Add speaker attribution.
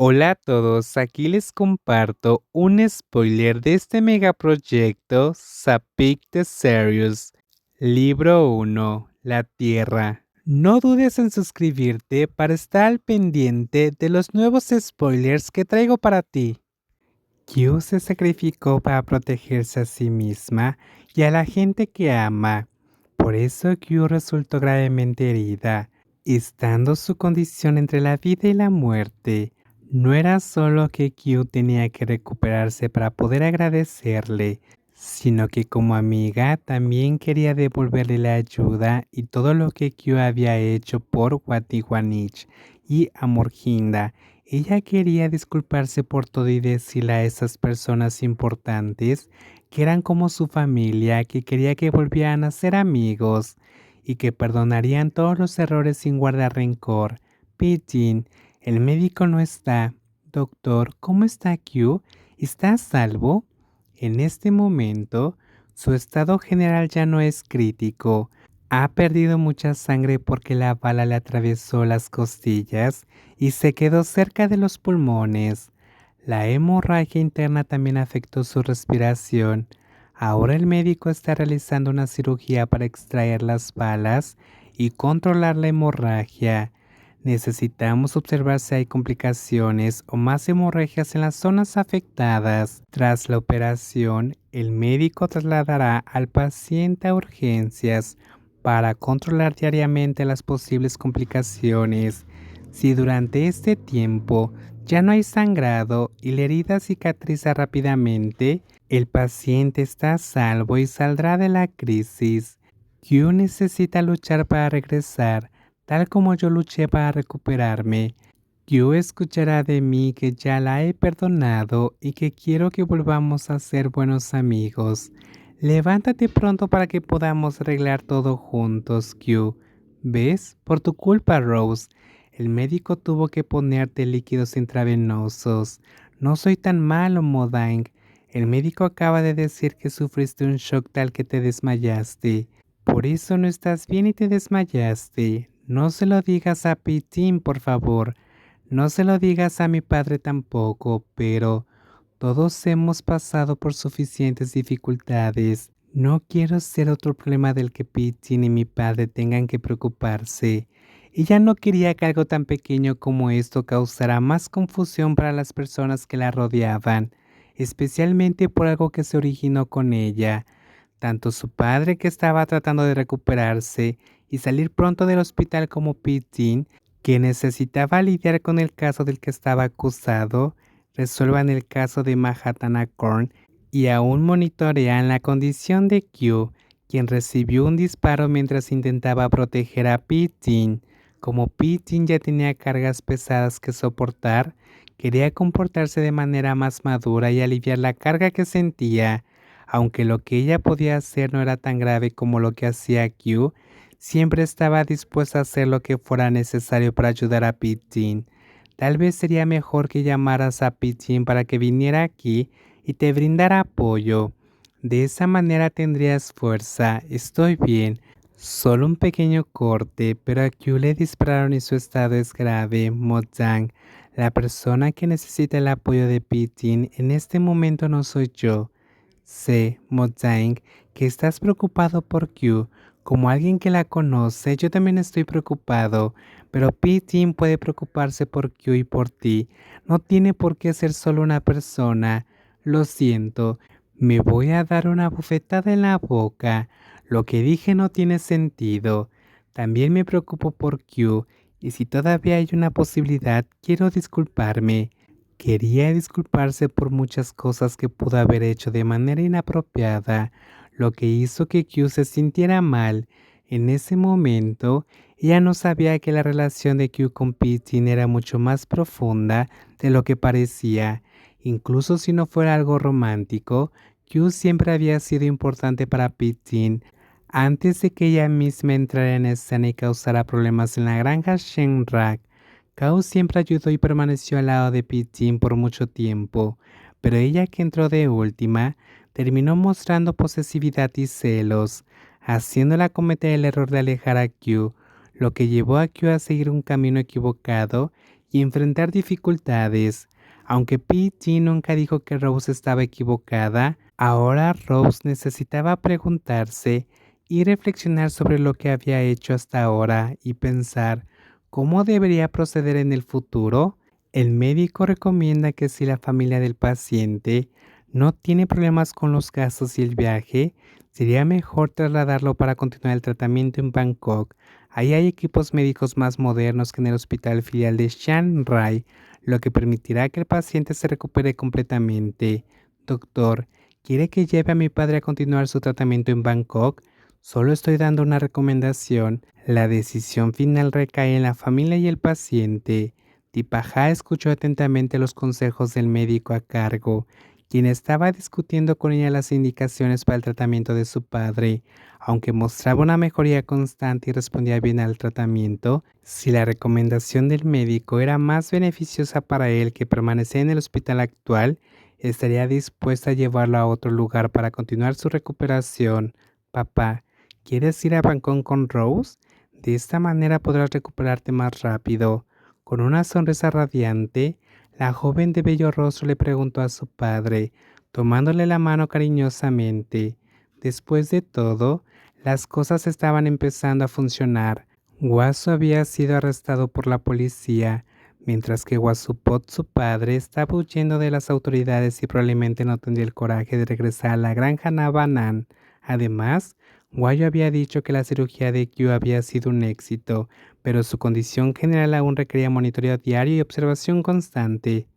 Speaker 1: Hola a todos, aquí les comparto un spoiler de este megaproyecto Sapik the Series. Libro 1, La Tierra. No dudes en suscribirte para estar al pendiente de los nuevos spoilers que traigo para ti. Q se sacrificó para protegerse a sí misma y a la gente que ama. Por eso Q resultó gravemente herida, estando su condición entre la vida y la muerte. No era solo que Q tenía que recuperarse para poder agradecerle, sino que como amiga también quería devolverle la ayuda y todo lo que Q había hecho por Watiwanich y Amorginda. Ella quería disculparse por todo y decirle a esas personas importantes que eran como su familia, que quería que volvieran a ser amigos y que perdonarían todos los errores sin guardar rencor. Pigeon, el médico no está. Doctor, ¿cómo está Q? ¿Está a salvo? En este momento, su estado general ya no es crítico. Ha perdido mucha sangre porque la bala le atravesó las costillas y se quedó cerca de los pulmones. La hemorragia interna también afectó su respiración. Ahora el médico está realizando una cirugía para extraer las balas y controlar la hemorragia. Necesitamos observar si hay complicaciones o más hemorragias en las zonas afectadas. Tras la operación, el médico trasladará al paciente a urgencias para controlar diariamente las posibles complicaciones. Si durante este tiempo ya no hay sangrado y la herida cicatriza rápidamente, el paciente está a salvo y saldrá de la crisis. Q necesita luchar para regresar, tal como yo luché para recuperarme. Q escuchará de mí que ya la he perdonado y que quiero que volvamos a ser buenos amigos. Levántate pronto para que podamos arreglar todo juntos, Q. ¿Ves? Por tu culpa, Rose. El médico tuvo que ponerte líquidos intravenosos. No soy tan malo, Modang. El médico acaba de decir que sufriste un shock tal que te desmayaste. Por eso no estás bien y te desmayaste. No se lo digas a Pitín, por favor. No se lo digas a mi padre tampoco, pero todos hemos pasado por suficientes dificultades. No quiero ser otro problema del que Pitín y mi padre tengan que preocuparse. Ella no quería que algo tan pequeño como esto causara más confusión para las personas que la rodeaban, especialmente por algo que se originó con ella. Tanto su padre, que estaba tratando de recuperarse y salir pronto del hospital, como Pitín, que necesitaba lidiar con el caso del que estaba acusado, resuelvan el caso de Mahatma Korn y aún monitorean la condición de Q, quien recibió un disparo mientras intentaba proteger a Pitin. Como Pitin ya tenía cargas pesadas que soportar, quería comportarse de manera más madura y aliviar la carga que sentía. Aunque lo que ella podía hacer no era tan grave como lo que hacía Q, siempre estaba dispuesta a hacer lo que fuera necesario para ayudar a Pitin. Tal vez sería mejor que llamaras a Pitin para que viniera aquí y te brindara apoyo. De esa manera tendrías fuerza. Estoy bien. Solo un pequeño corte, pero a Q le dispararon y su estado es grave. Mojang, la persona que necesita el apoyo de Pitin en este momento no soy yo. Sé, Mojang, que estás preocupado por Q. Como alguien que la conoce, yo también estoy preocupado, pero Pitin puede preocuparse por Q y por ti. No tiene por qué ser solo una persona. Lo siento, me voy a dar una bofetada en la boca. Lo que dije no tiene sentido. También me preocupo por Q, y si todavía hay una posibilidad, quiero disculparme. Quería disculparse por muchas cosas que pudo haber hecho de manera inapropiada, lo que hizo que Q se sintiera mal. En ese momento, ella no sabía que la relación de Q con Pitin era mucho más profunda de lo que parecía. Incluso si no fuera algo romántico, Q siempre había sido importante para Pitin. Antes de que ella misma entrara en escena y causara problemas en la granja Shenrak, Kao siempre ayudó y permaneció al lado de Pitin por mucho tiempo, pero ella, que entró de última, terminó mostrando posesividad y celos, haciéndola cometer el error de alejar a Q, lo que llevó a Q a seguir un camino equivocado y enfrentar dificultades. Aunque P.G. nunca dijo que Rose estaba equivocada, ahora Rose necesitaba preguntarse y reflexionar sobre lo que había hecho hasta ahora y pensar cómo debería proceder en el futuro. El médico recomienda que si la familia del paciente no tiene problemas con los gastos y el viaje, sería mejor trasladarlo para continuar el tratamiento en Bangkok. Ahí hay equipos médicos más modernos que en el hospital filial de Chiang Rai, lo que permitirá que el paciente se recupere completamente. Doctor, ¿quiere que lleve a mi padre a continuar su tratamiento en Bangkok? Solo estoy dando una recomendación. La decisión final recae en la familia y el paciente. Tipaja escuchó atentamente los consejos del médico a cargo, quien estaba discutiendo con ella las indicaciones para el tratamiento de su padre. Aunque mostraba una mejoría constante y respondía bien al tratamiento, si la recomendación del médico era más beneficiosa para él que permanecer en el hospital actual, estaría dispuesta a llevarlo a otro lugar para continuar su recuperación. Papá, ¿quieres ir a Bangkok con Rose? De esta manera podrás recuperarte más rápido. Con una sonrisa radiante, la joven de bello rostro le preguntó a su padre, tomándole la mano cariñosamente. Después de todo, las cosas estaban empezando a funcionar. Guaso había sido arrestado por la policía, mientras que Guasupot, su padre, estaba huyendo de las autoridades y probablemente no tendría el coraje de regresar a la granja Navanan. Además, Guayo había dicho que la cirugía de Kyu había sido un éxito, pero su condición general aún requería monitoreo diario y observación constante.